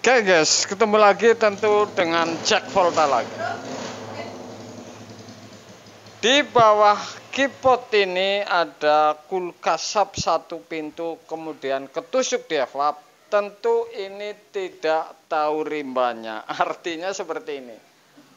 Oke guys, ketemu lagi tentu dengan Jack Volta lagi. Di bawah keyboard ini ada kulkas sub satu pintu, kemudian ketusuk di evap. Tentu ini tidak tahu rimbanya. Artinya seperti ini.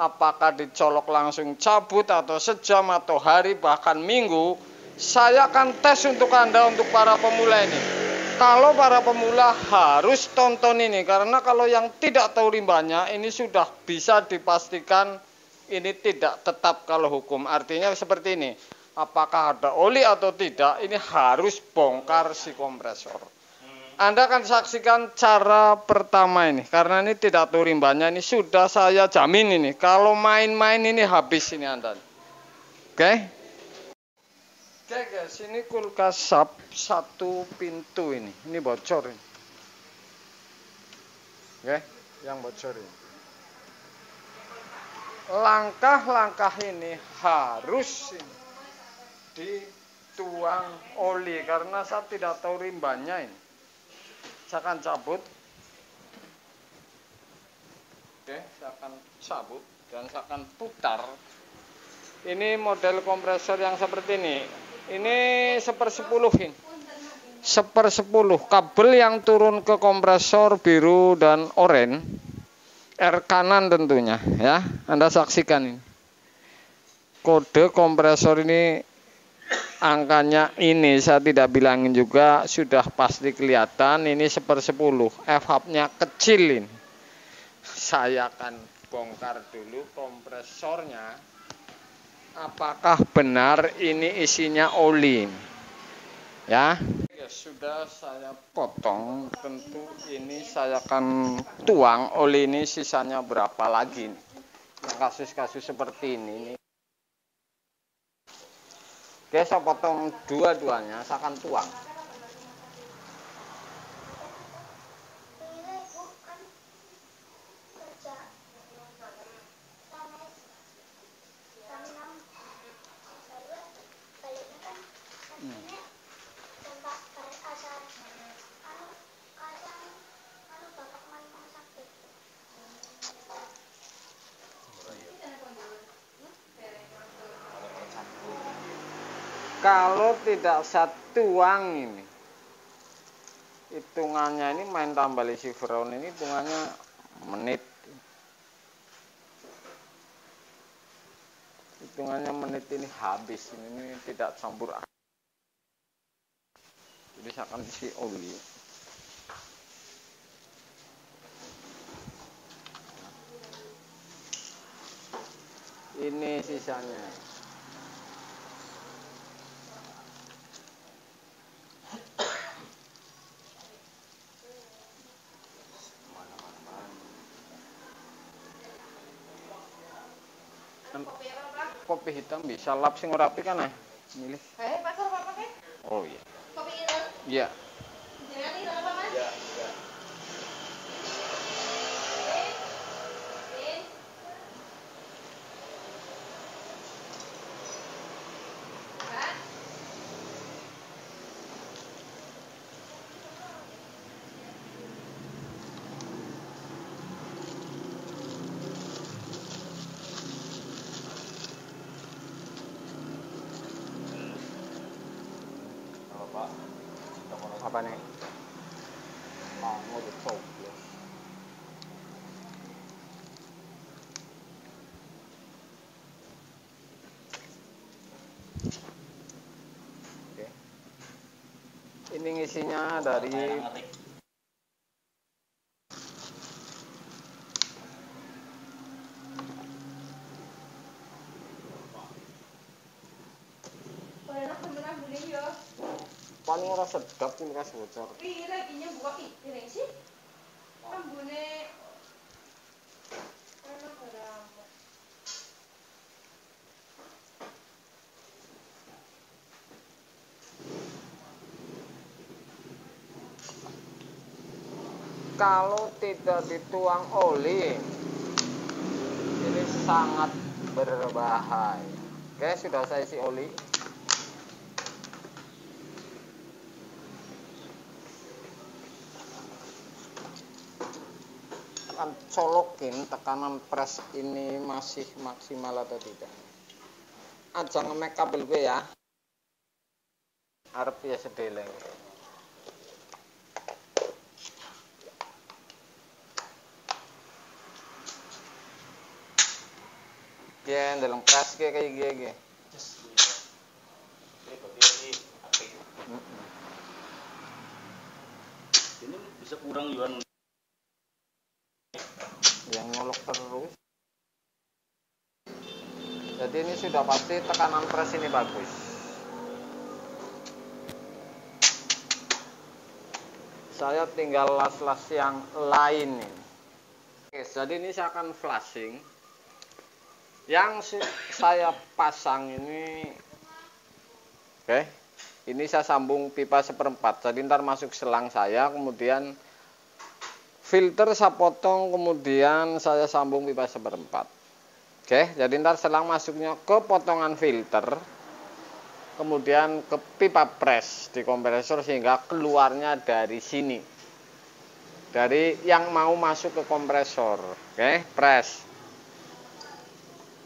Apakah dicolok langsung cabut atau sejam atau hari bahkan minggu? Saya akan tes untuk Anda, untuk para pemula ini. Kalau para pemula harus tonton ini, karena kalau yang tidak tahu rimbanya ini sudah bisa dipastikan ini tidak tetap kalau hukum. Artinya seperti ini, apakah ada oli atau tidak, ini harus bongkar si kompresor. Anda akan saksikan cara pertama ini, karena ini tidak tahu rimbanya, ini sudah saya jamin ini. Kalau main-main ini habis ini Anda. Oke? Oke guys, ini kulkas sub satu pintu ini bocor ini. Oke, yang bocor ini. Langkah-langkah ini harus dituang oli karena saya tidak tahu rimbanya ini. Saya akan cabut. Oke, saya akan cabut dan saya akan putar. Ini model kompresor yang seperti ini. Ini 1/10 ini. 1/10 kabel yang turun ke kompresor biru dan oranye. R kanan tentunya ya. Anda saksikan ini. Kode kompresor ini angkanya ini saya tidak bilangin juga, sudah pasti kelihatan ini 1/10. F-hubnya kecil ini. Saya akan bongkar dulu kompresornya. Apakah benar ini isinya oli? Ya, sudah saya potong. Tentu ini saya akan tuang oli ini, sisanya berapa lagi? Yang kasus-kasus seperti ini. Oke, saya potong dua-duanya, saya akan tuang. Kalau tidak saya tuang ini, hitungannya ini main tambah Chevron ini hitungannya menit. Hitungannya menit ini habis, ini tidak campur. Jadi saya akan isi oli. Ini sisanya. Kopi hitam bisa lap sing ora api kan ya? Milih. Pasar apa pakai? Oh iya. Kopi hitam? Iya. Jangan ini apa Mas? Iya. Apa nih? Mau dicoblos. Oke. Ini ngisinya dari paling ora sedap kulkas bocor. Iya lagi buka piring sih. Ambune enak barang. Kalau tidak dituang oli, ini sangat berbahaya. Oke, sudah saya isi oli. akan colokin tekanan pres ini masih maksimal atau tidak. Aja nge-make kabel gue ya. Arep ya sedeleng. Ya, dalam pres kayak gini. Ini bisa kurang juga. Yang nyolok terus. Jadi ini sudah pasti tekanan pres ini bagus. Saya tinggal las-las yang lain nih. Oke, jadi ini saya akan flashing. Yang saya pasang ini, oke, ini saya sambung pipa 1/4. Jadi ntar masuk selang saya, kemudian filter saya potong, kemudian saya sambung pipa 1/4. Oke, jadi ntar selang masuknya ke potongan filter, kemudian ke pipa pres di kompresor sehingga keluarnya dari sini, dari yang mau masuk ke kompresor. Oke, pres.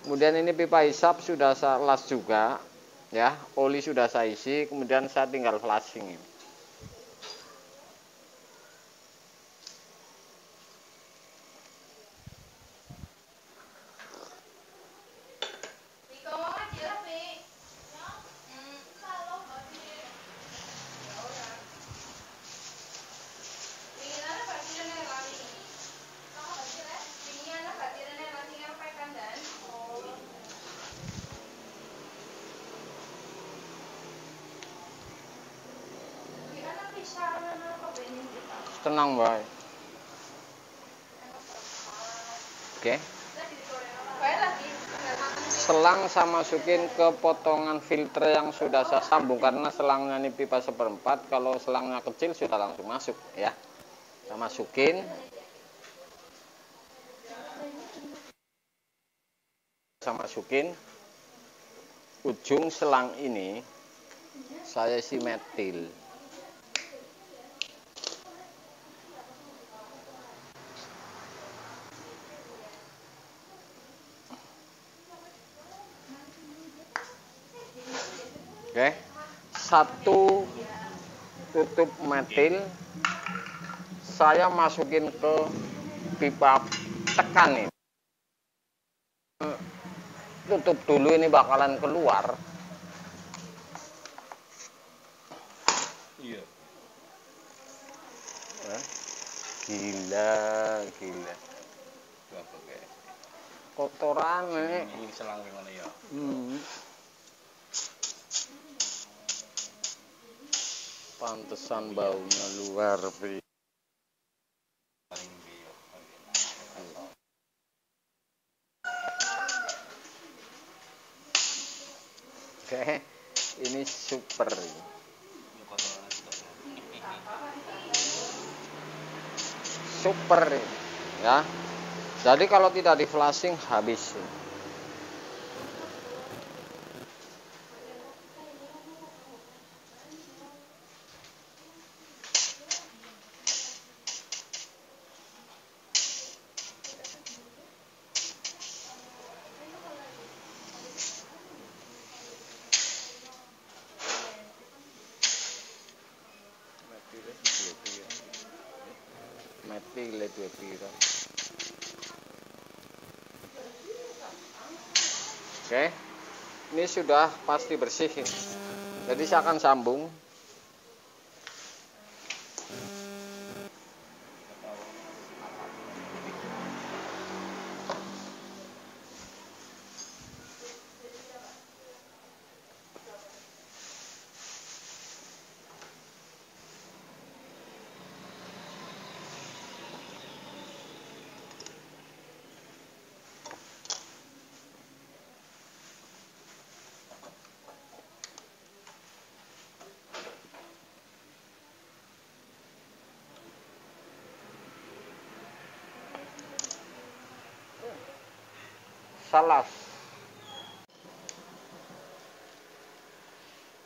Kemudian ini pipa hisap sudah saya las juga, ya, oli sudah saya isi, kemudian saya tinggal flashing ini. Tenang, Mbak. Oke. Selang saya masukin ke potongan filter yang sudah saya sambung karena selangnya ini pipa 1/4. Kalau selangnya kecil sudah langsung masuk, ya. Saya masukin. Saya masukin ujung selang ini saya isi metil. Oke, satu tutup metil saya masukin ke pipa tekan ini. Tutup dulu, ini bakalan keluar. Iya. Gila. Kotoran ini. Ini selang gimana ya? Pantesan baunya luar biasa. Oke, ini super. Super, ya. Jadi kalau tidak di flashing habis. Metil itu pira. Oke, ini sudah pasti bersih. Jadi saya akan sambung. Salas.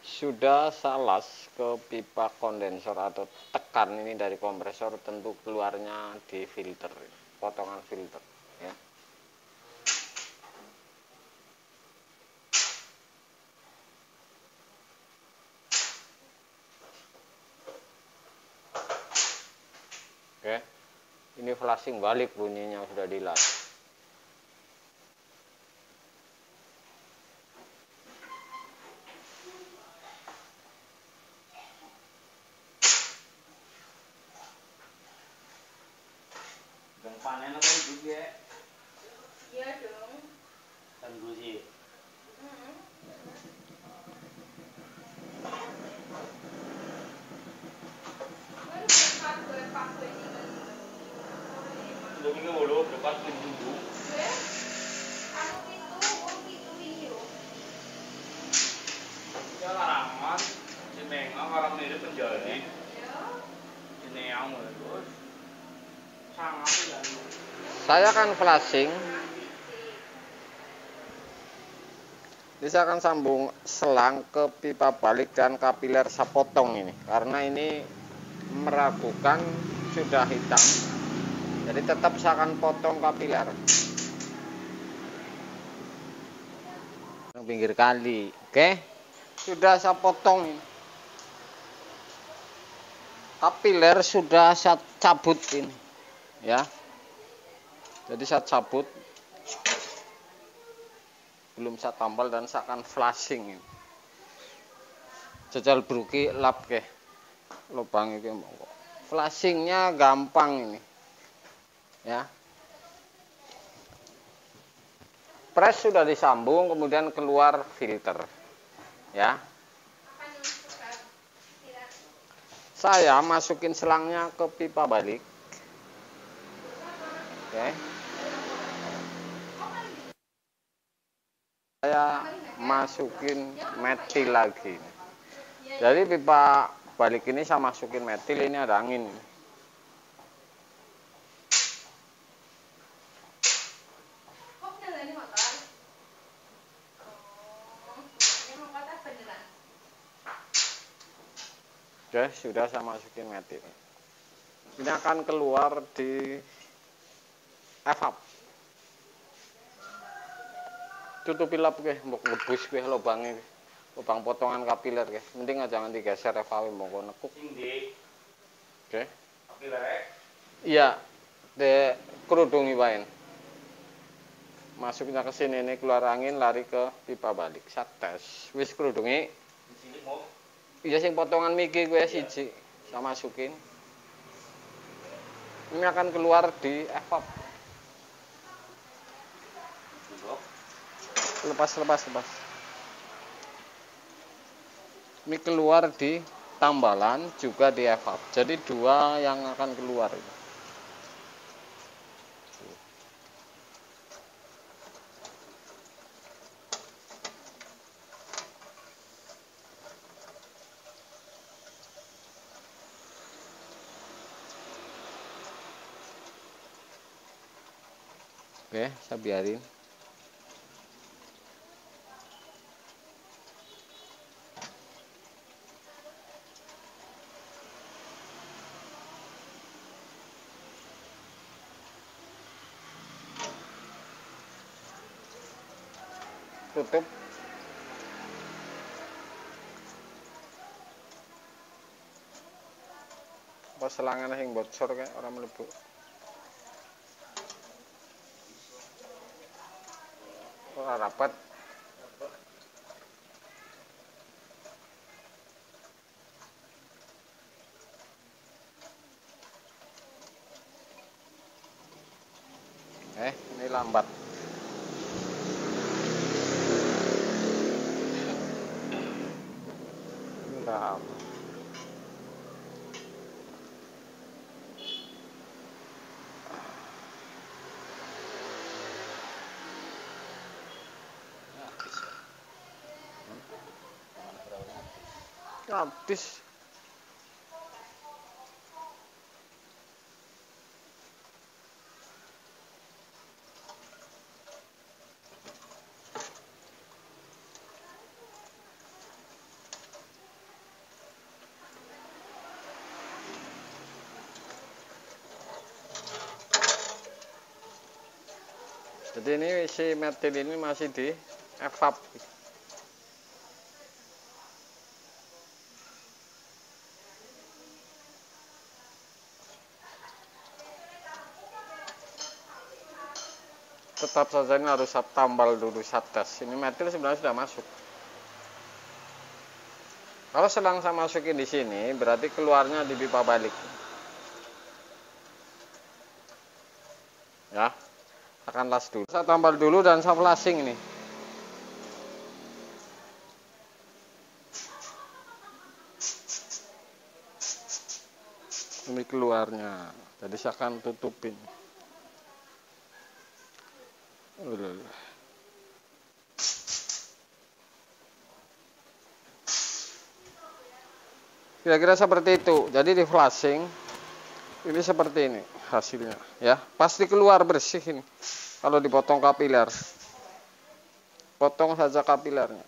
Sudah salas ke pipa kondensor atau tekan ini dari kompresor, tentu keluarnya di filter. potongan filter ya. Oke, ini flashing balik bunyinya sudah dilas. Yang panen apa juga? Iya dong. Kan gue sih. Dua minggu lalu berapa minggu? Ya larangan, jenengan orang ini penjadi. Ini yang terus sangat tidak. Saya akan flashing. Jadi saya akan sambung selang ke pipa balik dan kapiler sapotong ini, karena ini meragukan sudah hitam. Jadi tetap saya akan potong kapiler. Pinggir kali, oke? Sudah saya potong ini. Kapiler sudah saya cabut ini, ya. Jadi saya cabut, belum saya tambal dan saya akan flashing ini. Jajal bruki lap ke lubang ini. Flashingnya gampang ini, ya. Press sudah disambung, kemudian keluar filter, ya. Saya masukin selangnya ke pipa balik, oke. Saya masukin metil lagi. Jadi pipa balik ini saya masukin metil, ini ada angin. Oke, sudah saya masukin metil. Ini akan keluar di evap. Tutupi lap ke, mbok ngebus ke lubangnya, lubang potongan kapiler ke. Mending jangan digeser evap, mbok nekuk. Oke. Kapiler. Iya, de kerudungi wae. Masuknya ke sini, ini keluar angin, lari ke pipa balik. Saya tes. Wis kerudungi. Iya, sing potongan miki gue siji. Saya masukin. Ini akan keluar di evap. Lepas. Ini keluar di tambalan, juga di evap. Jadi dua yang akan keluar. Oke, saya biarin. Tutup. Apa selangane sing bocor kayak ora mlebu. Ora rapat. Ini lambat. Enggak. Habis. Jadi ini si metil ini masih di evap. Tetap saja ini harus tambal dulu tes. Ini metil sebenarnya sudah masuk. Kalau selang saya masukin di sini, berarti keluarnya di pipa balik. Ya, akan las dulu. Saya tambal dulu dan saya flashing ini. Ini keluarnya. Jadi saya akan tutupin. Kira-kira seperti itu. Jadi di flashing ini seperti ini hasilnya, ya. Pasti keluar bersih ini. Kalau dipotong kapiler, potong saja kapilernya.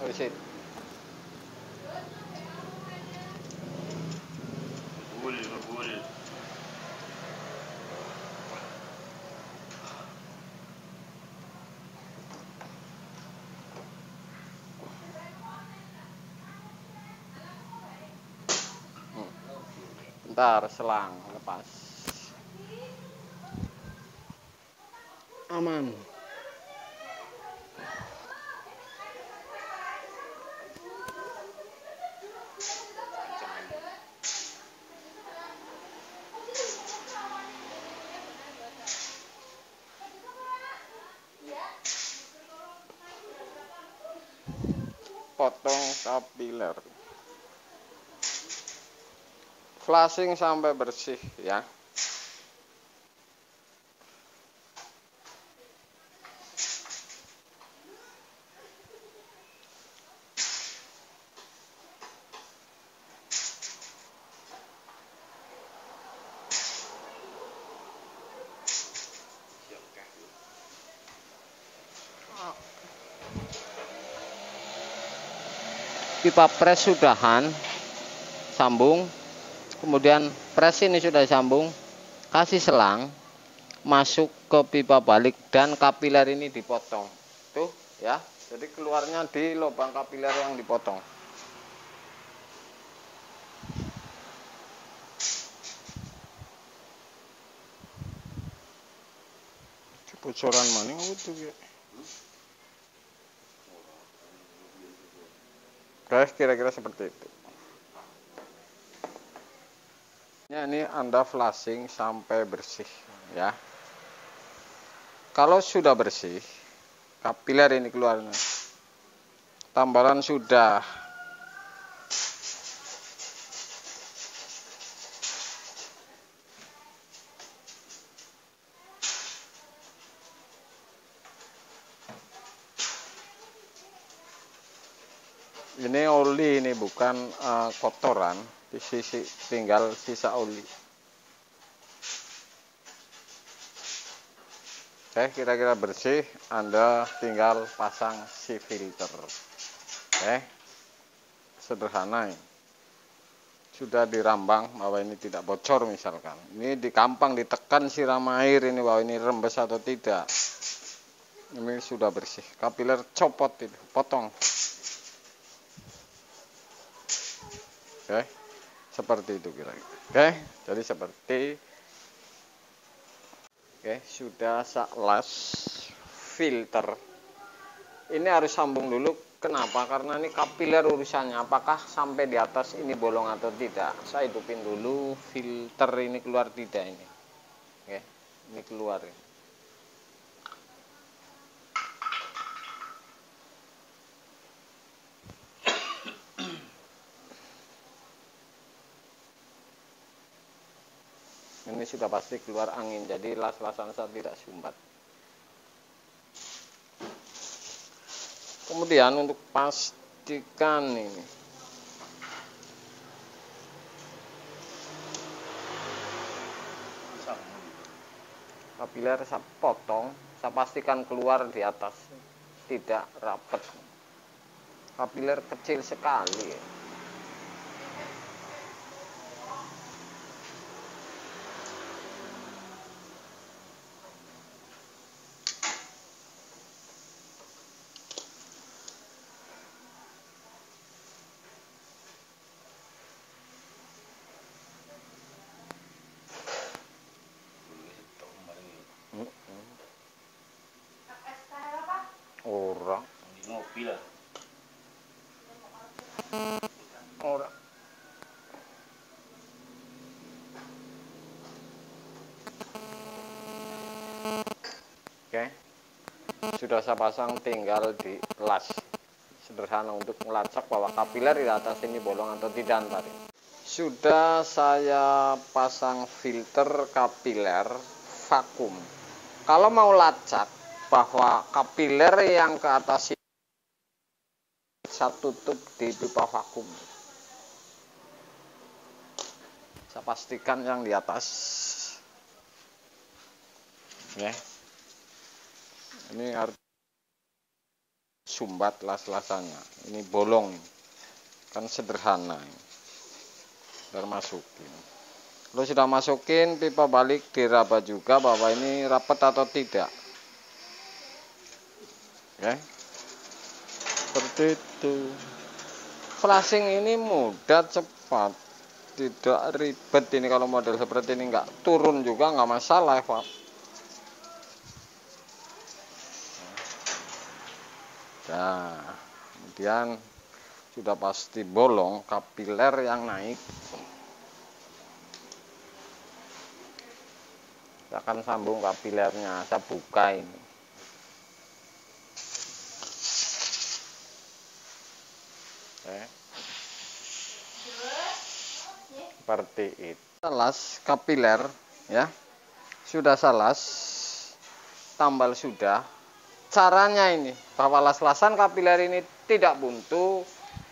Bersih. Ngebul. Bentar, selang lepas. Aman. Potong kapiler. Flashing sampai bersih, ya. Pipa pres sudahan, sambung, kemudian pres ini sudah disambung, kasih selang, masuk ke pipa balik dan kapiler ini dipotong. Tuh, ya. Jadi keluarnya di lubang kapiler yang dipotong. Bocoran maning itu ya. Guys, kira-kira seperti itu. Ini Anda flashing sampai bersih, ya. Kalau sudah bersih, kapiler ini keluarnya. Tambalan sudah. Ini oli, ini bukan kotoran, di sisi tinggal sisa oli. Oke, kira-kira bersih, Anda tinggal pasang si filter. Oke, sederhana ini. Sudah dirambang bahwa ini tidak bocor misalkan. Ini dikampang, ditekan siram air ini bahwa ini rembes atau tidak. Ini sudah bersih. Kapiler copot itu, potong. Oke, seperti itu kira-kira. Oke, jadi seperti. Oke, sudah saya las filter. Ini harus sambung dulu. Kenapa? Karena ini kapiler urusannya. Apakah sampai di atas ini bolong atau tidak? Saya hidupin dulu filter ini keluar tidak ini. Oke, ini keluar. Ini sudah pasti keluar angin, jadi las-lasan saya tidak sumbat. Kemudian untuk pastikan ini, kapiler saya potong, saya pastikan keluar di atas, tidak rapat. Kapiler kecil sekali. Ora. Ngopi lah. Ora. Oke. Sudah saya pasang, tinggal di las. Sederhana untuk melacak bahwa kapiler di atas ini bolong atau tidak tadi. Sudah saya pasang filter kapiler vakum. Kalau mau lacak bahwa kapiler yang ke atas ini saya tutup di pipa vakum. Saya pastikan yang di atas. Ya. Ini harus sumbat las-lasannya. Ini bolong. Kan sederhana ini. Biar masukin. Lo sudah masukin, pipa balik diraba juga bahwa ini rapat atau tidak. Oke. Seperti itu. Flashing ini mudah, cepat, tidak ribet. Ini kalau model seperti ini nggak turun juga nggak masalah, Pak. Nah, kemudian sudah pasti bolong, kapiler yang naik. Saya akan sambung kapilernya, saya buka ini. Seperti itu. Las kapiler, ya, sudah salas, tambal sudah. Caranya ini, bahwa las-lasan kapiler ini tidak buntu,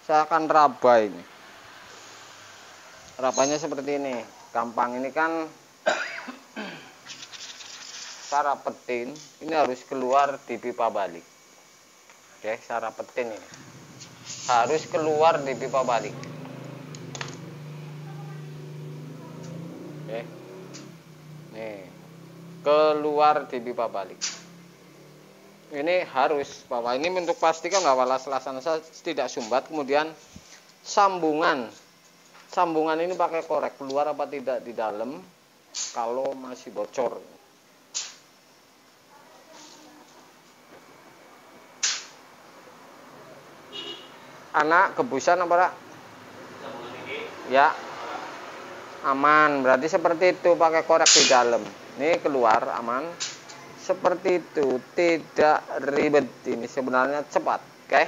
saya akan raba ini. Rabanya seperti ini, gampang. Ini kan saya rapetin, ini harus keluar di pipa balik. Oke, saya rapetin ini. Harus keluar di pipa balik. Oke. Nih, keluar di pipa balik. Ini harus, bahwa ini untuk pastikan bahwa las-lasan saya tidak sumbat. Kemudian sambungan ini pakai korek, keluar apa tidak di dalam kalau masih bocor. Anak gebusan apa, Pak? Ya, aman. Berarti seperti itu, pakai korek di dalam. Ini keluar aman. Seperti itu, tidak ribet. Ini sebenarnya cepat, oke?